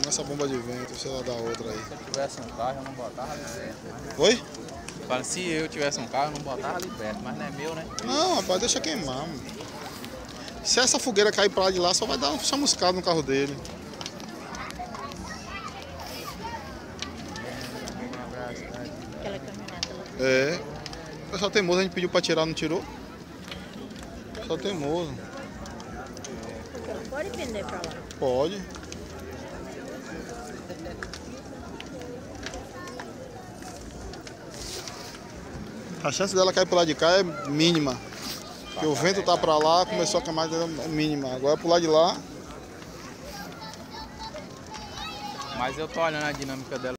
Essa bomba de vento, sei lá da outra aí. Se eu tivesse um carro, eu não botava ali perto. Oi? Fala, se eu tivesse um carro, eu não botava ali perto, mas não é meu, né? Não, rapaz, deixa queimar, mano. Se essa fogueira cair pra lá de lá, só vai dar uma chamuscada no carro dele. Aquela caminhoneta lá. É. O pessoal teimoso, a gente pediu pra tirar, não tirou? Só teimoso. Pode pender pra lá. Pode. A chance dela cair pro lado de cá é mínima. Porque o vento tá pra lá, começou a queimar, é mínima. Agora pro lado de lá. Mas eu tô olhando a dinâmica dela.